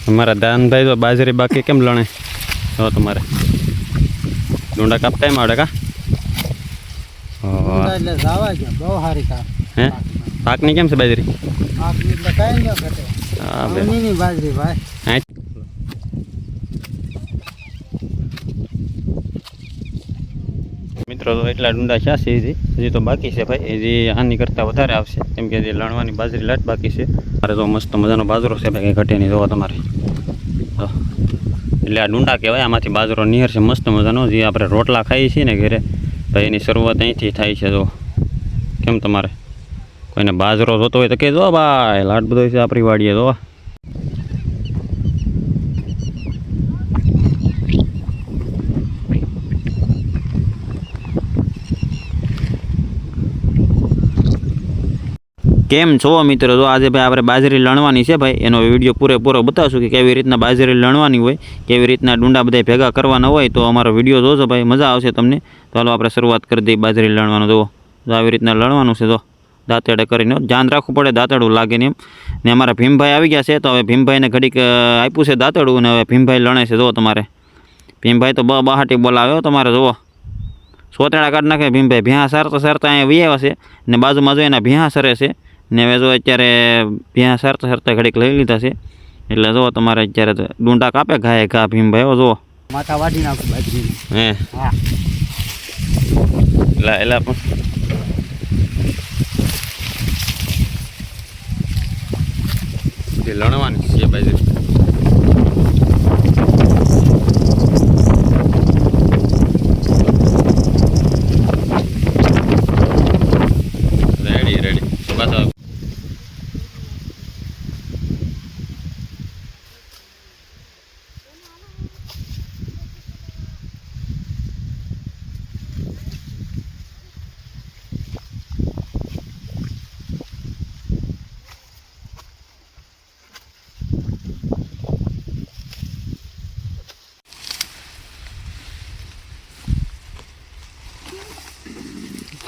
हमारा दान भाई तो बाजरी बाकी केम लणे तो तुम्हारे डूंडा कापता है मावड़े का એટલે જાવા છે બહુ સારી કા હે પાકની કેમ છે બાજરી પાકની એટલે કઈ ન ઘટે હા બે ની બાજરી ભાઈ હા મિત્રો તો એટલા ડુંડા છે હજી તો બાકી છે ભાઈ હજી આની કરતાં વધારે આવશે કેમ કે હજી લણવાની બાજરી લાટ બાકી છે મારે તો મસ્ત મજાનો બાજરો છે ભાઈ કંઈ ઘટે નહીં જોવો તમારે તો એટલે આ ડુંડા કહેવાય આમાંથી બાજરો નિહર છે મસ્ત મજાનો જે આપણે રોટલા ખાઈએ છીએ ને ઘરે ભાઈ એની શરૂઆત અહીંથી થાય છે જો કેમ તમારે કોઈને બાજરો જોતો હોય તો કહેજો ભાઈ લાટ બધો છે આપણી વાડીએ જો કેમ છો મિત્રો તો આજે ભાઈ આપણે બાજરી લણવાની છે ભાઈ એનો વિડીયો પૂરેપૂરો બતાવશું કે કેવી રીતના બાજરી લણવાની હોય કેવી રીતના ડુંડા બધા ભેગા કરવાના હોય તો અમારો વિડીયો જોજો ભાઈ મજા આવશે તમને તો હાલો આપણે શરૂઆત કરી દઈએ બાજરી લણવાનું જુઓ તો આવી રીતના લણવાનું છે તો દાંતેડે કરીને ધ્યાન રાખવું પડે દાંતેડું લાગે ને એમ ને અમારા ભીમભાઈ આવી ગયા છે તો હવે ભીમભાઈને ઘડીક આપ્યું છે દાંતેડું અને હવે ભીમભાઈ લણે છે જુઓ તમારે ભીમભાઈ તો બહાટી બોલાવ્યો તમારે જુઓ સોતેડા કાઢ નાખે ભીમભાઈ ભ્યાં સરતા અહીંયા વી આવ્યા છે ને બાજુમાં જો એના ભ્યાં સરે છે ને હવે જો અત્યારે ભ્યાં સરતા ઘડીક લઈ લીધા છે એટલે જો તમારે અત્યારે ડુંડા કાપે ઘાએ ઘા ભીમભાઈ જુઓ માથા વાટી નાખું બાજરી હે હા એલા પણ બધી લણવાની છે બાજરી રેડી બસ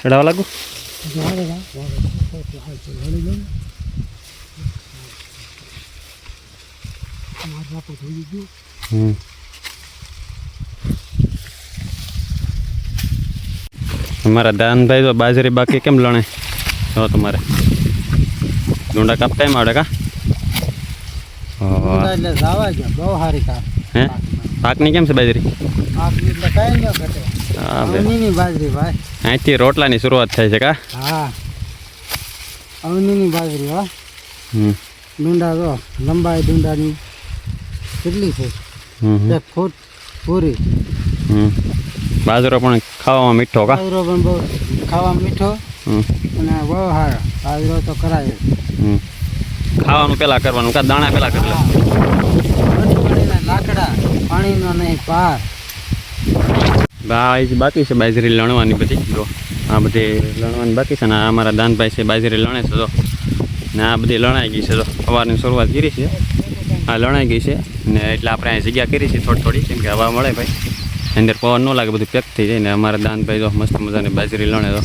ચડાવવા લાગુ हमारा दान भाई तो बाजरी बाकी केम लणे तो तुम्हारे डूंडा कापता है मावड़े का એટલે જાવા છે બહુ સારી કા હે પાકની કેમ છે બાજરી પાકની એટલે કઈ ન ઘટે હા બે ની બાજરી ભાઈ અહીંથી રોટલાની શરૂઆત થાય છે કા હા અવનીની બાજરી હો ડુંડા જો લંબાઈ ડુંડાની કેટલી છે 1 ફૂટ પૂરી બાજરો પણ ખાવામાં મીઠો કા બાજરો પણ બહુ ખાવામાં મીઠો અને બહુ સારો બાજરો તો કરાય ખાવાનું પેલા કરવાનું કા દાણા પેલા કરી લે લાકડા પાણીનો નહીં પાર ભાઈ બાકી છે બાજરી લણવાની બધી જો આ બધી લણવાની બાકી છે ને આ અમારા દાનભાઈ છે બાજરી લણે છે જો ને આ બધી લણાઈ ગઈ છે જો સવારની શરૂઆત કરી છે આ લણાઈ ગઈ છે ને એટલે આપણે અહીં જગ્યા કરી છે થોડી કેમ કે હવા મળે ભાઈ અંદર પવન ન લાગે બધું પેક થઈ જાય ને અમારા દાનભાઈ જો મસ્ત મજાની બાજરી લણે તો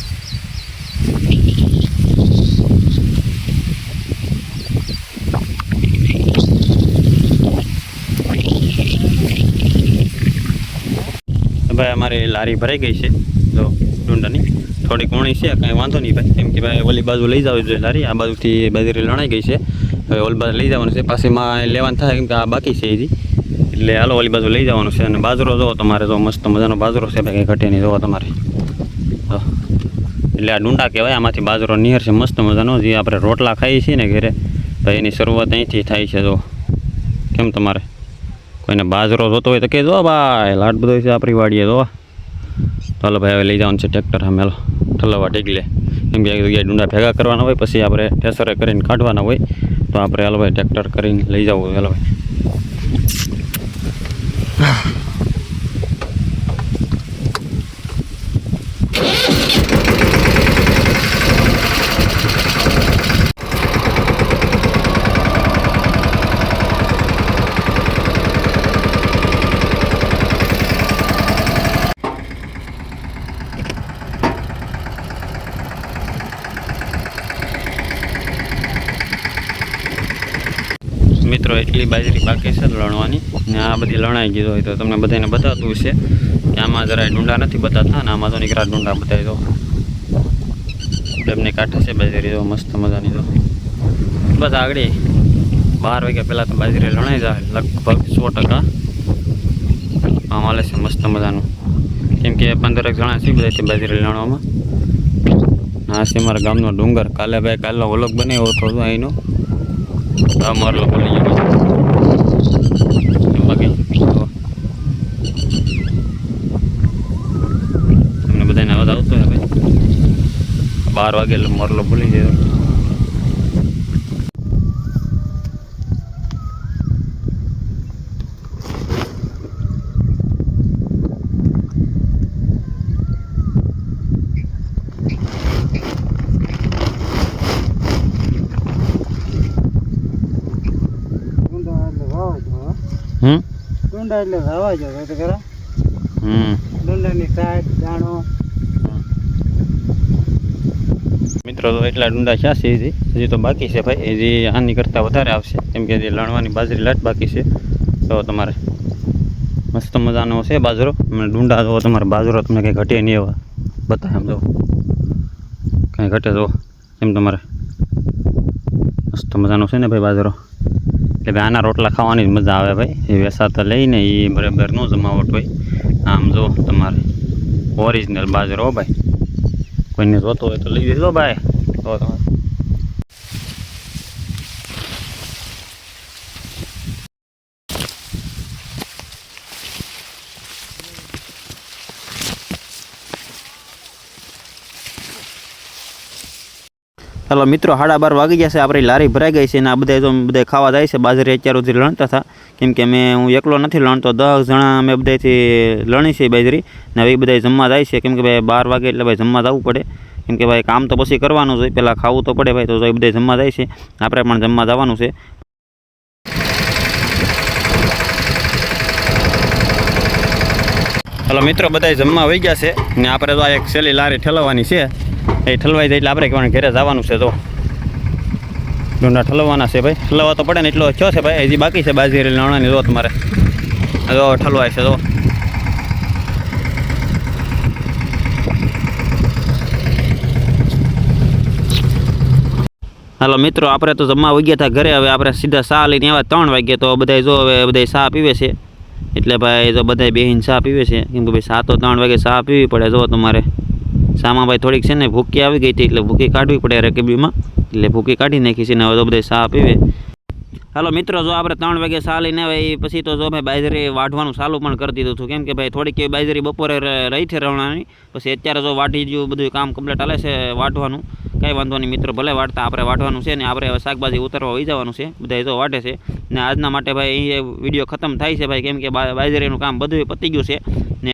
ભાઈ અમારી લારી ભરાઈ ગઈ છે તો ડુંડાની થોડીક ઊણી છે કાંઈ વાંધો નહીં ભાઈ કેમ કે ભાઈ ઓલી બાજુ લઈ જવી જોઈએ લારી આ બાજુથી બાજરી લણાઈ ગઈ છે હવે ઓલી બાજુ લઈ જવાનું છે પાછીમાં લેવાનું થાય કેમ કે આ બાકી છે હજી એટલે હાલો ઓલી બાજુ લઈ જવાનું છે અને બાજરો જોવો તમારે તો મસ્ત મજાનો બાજરો છે ભાઈ કંઈ ઘટે નહીં જોવો તમારે તો એટલે આ ડુંડા કહેવાય આમાંથી બાજરો નિહર છે મસ્ત મજાનો જે આપણે રોટલા ખાઈએ છીએ ને ઘરે ભાઈ એની શરૂઆત અહીંથી થાય છે તો કેમ તમારે કોઈને બાજરો જોતો હોય તો કહેજો ભાઈ લાટ બધો છે આપણી વાડીએ તો ચાલો ભાઈ હવે લઈ જવાનું છે ટ્રેક્ટર સામે હાલો ઠલવવા ઢીગલે કેમ કે એક જગ્યાએ ડુંડા ભેગા કરવાના હોય પછી આપણે ઠેસરે કરીને કાઢવાના હોય તો આપણે હાલો ભાઈ ટ્રેક્ટર કરીને લઈ જવું હાલો ભાઈ મિત્રો એકલી બાજરી બાકી છે લણવાની ને આ બધી લણાઈ ગઈ હોય તો તમને બધાને બતાવતું છે કે આમાં જરાય ડુંડા નથી બતાવતા ને આમાં તો નીકળા ડુંડા બતાવી દો ડબની કાંઠે છે બાજરી તો મસ્ત મજાની તો બસ આગળ 12 વાગ્યા પહેલાં તો બાજરી લણાઈ જાય લગભગ 100%. આમ હાલે છે મસ્ત મજાનું કેમ કે 15 જણા છે બધા બાજરી લણવામાં. આ છે મારા ગામનો ડુંગર. કાલે ભાઈ કાલનો વ્લોગ બનાવ્યો હતો અહીંનો આ મારલો બોલી ગયો બાકી તમને બધાને અવાજ આવતો હોય ભાઈ 12 વાગે એટલે મોરલો બોલી ગયો. ડુંડા એટલે વાવા જો તો ખરા. ડુંડાની સાઈડ દાણો મિત્રો તો એટલા ડુંડા છે હજી તો બાકી છે ભાઈ. હજી આની કરતાં વધારે આવશે કેમ કે હજી લણવાની બાજરી લાટ બાકી છે. તો તમારે મસ્ત મજાનો છે બાજરો અને ડુંડા જો તમારે બાજરો તમને કંઈ ઘટે નહીં એવા બતાવે એમ જો કંઈ ઘટે જો એમ તમારે મસ્ત મજાનો છે ને ભાઈ બાજરો. એટલે ભાઈ આના રોટલા ખાવાની જ મજા આવે ભાઈ. એ વેસાતા લઈને એ બરાબર નો જમાવટ હોય. આમ જો તમારે ઓરિજિનલ બાજરો હો ભાઈ. કોઈને જોતો હોય તો લઈ દેજો ભાઈ. તો તમારે ચાલો મિત્રો 12:30 વાગી ગયા છે. આપણી લારી ભરાઈ ગઈ છે અને આ બધા ખાવા જાય છે. બાજરી અત્યાર સુધી લણતા હતા કેમ કે હું એકલો નથી લણતો. 10 જણા અમે બધાથી લણી છે બાજરી ને હવે બધા જમવા જાય છે કેમ કે ભાઈ 12 વાગે એટલે ભાઈ જમવા જવું પડે કેમ કે ભાઈ કામ તો પછી કરવાનું જ હોય. પહેલાં ખાવું તો પડે ભાઈ. તો એ બધા જમવા જાય છે. આપણે પણ જમવા જવાનું છે. ચાલો મિત્રો બધા જમવા વહી ગયા છે ને આપણે તો આ એક છેલ્લી લારી ઠલવવાની છે. એ ઠલવાઈ જાય એટલે આપણે કહેવાનું ઘરે જવાનું છે. તો ડુંડા ઠલવવાના છે ભાઈ. ઠલવવા તો પડે ને એટલો થયો છે ભાઈ. હજી બાકી છે બાજરી લણવાની. જો તમારે જો ઠલવાય છે. જો હાલો મિત્રો આપણે તો જમવા વહી ગયા હતા ઘરે. હવે આપણે સીધા ચા લઈને આવ્યા 3 વાગ્યે. તો બધા જો હવે બધા ચા પીવે છે એટલે ભાઈ જો બધા બેહીને ચા પીવે છે કેમ કે ભાઈ 7 તો 3 વાગે ચા પીવી પડે. જો તમારે સામાં ભાઈ થોડીક છે ને ભૂકી આવી ગઈ હતી એટલે ભૂકી કાઢવી પડે રેકેબીમાં એટલે ભૂકી કાઢી નાખી છે ને હવે તો બધા ચા પીવે. હાલો મિત્રો જો આપણે 3 વાગે ચા લઈને આવે પછી તો જો ભાઈ બાજરી વાઢવાનું ચાલુ પણ કરી દીધું હતું કેમ કે ભાઈ થોડીક એવી બાજરી બપોરે રહી છે રવણાની. પછી અત્યારે જો વાઢી ગયું બધું કામ કમ્પ્લીટ હાલે છે વાઢવાનું. કાંઈ વાંધો નહીં મિત્રો ભલે વાઢતા આપણે વાઢવાનું છે ને આપણે હવે શાકભાજી ઉતારવા વહી જવાનું છે. બધા જો વાઢે છે ને આજના માટે ભાઈ અહીં વિડીયો ખતમ થાય છે ભાઈ કેમ કે બાજરીનું કામ બધું પતી ગયું છે ને